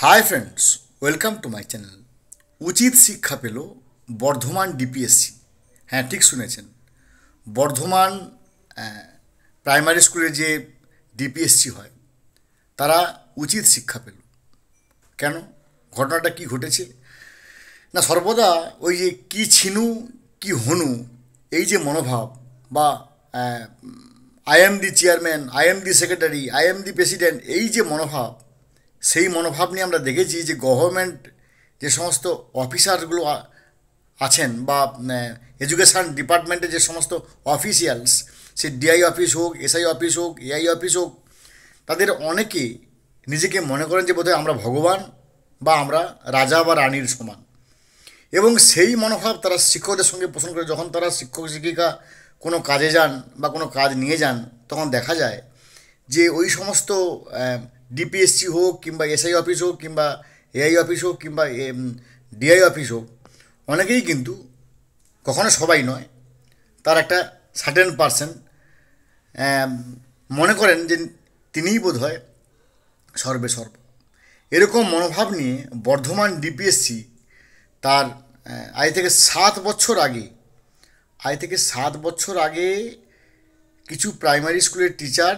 Hi friends, welcome to my channel. উচিত শিক্ষা পেল বর্ধমান ডিপিএসসি। হ্যাঁ, ঠিক শুনেছেন। বর্ধমান প্রাইমারি স্কুলে যে ডিপিএসসি হয়, তারা উচিত শিক্ষা পেল। কেন? ঘটনাটা কি ঘটেছে না, সর্বদা ওই যে কি ছিনু কি হনু, এই যে মনোভাব, বা I am the chairman, I am the secretary, I am the president, এই যে মনোভাব, সেই মনোভাব নিয়ে আমরা দেখেছি যে গভর্নমেন্ট যে সমস্ত অফিসারগুলো আছেন, বা এডুকেশান ডিপার্টমেন্টে যে সমস্ত অফিসিয়ালস, সে ডিআই অফিস হোক, এসআই অফিস হোক, এআই অফিস হোক, তাদের অনেকে নিজেকে মনে করেন যে বোধহয় আমরা ভগবান, বা আমরা রাজা বা রানীর সমান। এবং সেই মনোভাব তারা শিক্ষকদের সঙ্গে পোষণ করে। যখন তারা শিক্ষক শিক্ষিকা কোনো কাজে যান বা কোনো কাজ নিয়ে যান, তখন দেখা যায় যে ওই সমস্ত ডিপিএসসি হোক, কিংবা এসআই অফিস হোক, কিংবা এআই অফিস হোক, কিংবা ডিআই অফিস হোক, অনেকেই কিন্তু, কখনো সবাই নয়, তার একটা সার্টেন পার্সেন্ট মনে করেন যে তিনিই বোধ হয় সর্বে সর্ব। এরকম মনোভাব নিয়ে বর্ধমান ডিপিএসসি তার আজ থেকে 7 বছর আগে কিছু প্রাইমারি স্কুলের টিচার,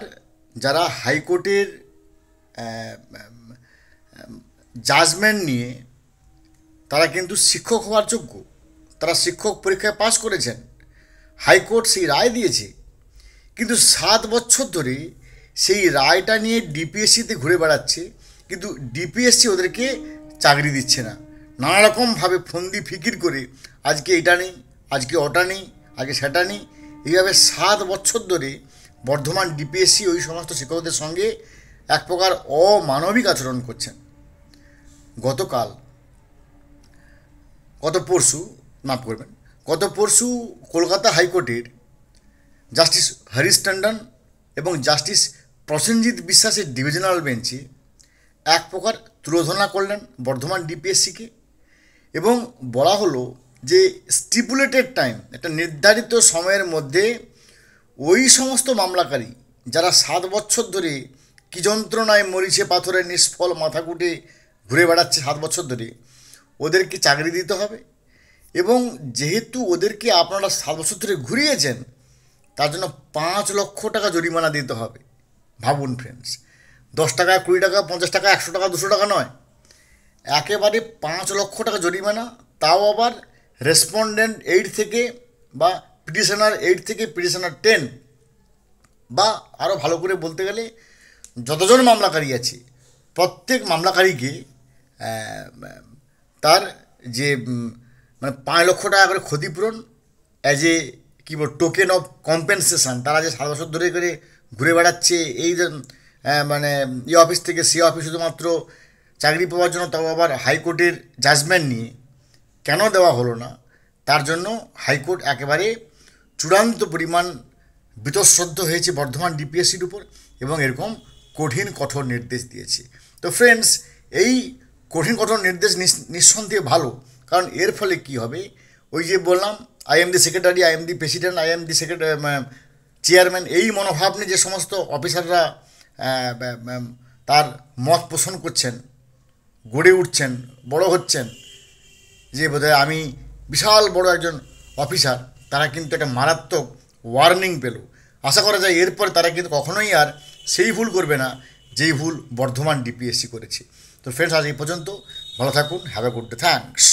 যারা হাইকোর্টের জাজমেন্ট নিয়ে তারা কিন্তু শিক্ষক হওয়ার যোগ্য, তারা শিক্ষক পরীক্ষায় পাশ করেছেন, হাইকোর্ট সেই রায় দিয়েছে, কিন্তু 7 বছর ধরে সেই রায়টা নিয়ে ডিপিএসসিতে ঘুরে বেড়াচ্ছে, কিন্তু ডিপিএসসি ওদেরকে চাকরি দিচ্ছে না। নানা রকমভাবে ফন্দি ফিকির করে আজকে এটা নেই, আজকে ওটা নেই, আজকে সেটা নেই, এইভাবে 7 বছর ধরে বর্ধমান ডিপিএসসি ওই সমস্ত শিক্ষকদের সঙ্গে এক প্রকার অমানবিক আচরণ করছেন। গতকাল গত পরশু মাফ করবেন গত পরশু কলকাতা হাইকোর্টের জাস্টিস হরিশ টন্ডন এবং জাস্টিস প্রসেনজিৎ বিশ্বাসের ডিভিশনাল বেঞ্চে এক প্রকার তুলোধনা করলেন বর্ধমান ডিপিএসসিকে, এবং বলা হলো যে স্টিপুলেটেড টাইম, একটা নির্ধারিত সময়ের মধ্যে ওই সমস্ত মামলাকারী যারা 7 বছর ধরে কি যন্ত্রণায় মরিচে পাথরে নিষ্ফল মাথাকুটে ঘুরে বেড়াচ্ছে 7 বছর ধরে, ওদেরকে চাকরি দিতে হবে। এবং যেহেতু ওদেরকে আপনারা 7 বছর ধরে ঘুরিয়েছেন, তার জন্য 5 লক্ষ টাকা জরিমানা দিতে হবে। ভাবুন ফ্রেন্ডস, 10 টাকা, 20 টাকা, 50 টাকা, 100 টাকা, 200 টাকা নয়, একেবারে 5 লক্ষ টাকা জরিমানা। তাও আবার রেসপন্ডেন্ট 8 থেকে, বা পিটিশনার 8 থেকে পিটিশনার 10, বা আরও ভালো করে বলতে গেলে যতজন মামলাকারী আছে, প্রত্যেক মামলাকারীকে তার যে মানে 5 লক্ষ টাকা করে ক্ষতিপূরণ, অ্যাজ এ কী বল, টোকেন অফ কম্পেনসেশন। তারা যে 7 বছর ধরে করে ঘুরে বেড়াচ্ছে এই মানে এই অফিস থেকে সে অফিস শুধুমাত্র চাকরি পাওয়ার জন্য, তাও আবার হাইকোর্টের জাজমেন্ট নিয়ে, কেন দেওয়া হলো না, তার জন্য হাইকোর্ট একেবারে চূড়ান্ত পরিমাণ বীতশ্রদ্ধ হয়েছে বর্ধমান ডিপিএসসির উপর, এবং এরকম কঠোর নির্দেশ দিয়েছে। তো ফ্রেন্ডস, এই কঠোর নির্দেশ নিঃসন্দেহে ভালো, কারণ এর ফলে কি হবে, ওই যে বললাম, I am the secretary, I am the president, I am the chairman, এই মনোভাব নিয়ে যে সমস্ত অফিসাররা তার মত পোষণ করছেন, গড়ে উঠছেন, বড় হচ্ছেন, যে বোধহয় আমি বিশাল বড় একজন অফিসার, তারা কিন্তু একটা মারাত্মক ওয়ার্নিং পেল। আশা করা যায় এরপর তারা কিন্তু কখনোই আর সেই ভুল করবে না যেই ভুল বর্ধমান ডিপিএসসি করেছে। তো ফ্রেন্ডস, আজ এই পর্যন্ত। ভালো থাকুন, have a good day, thanks.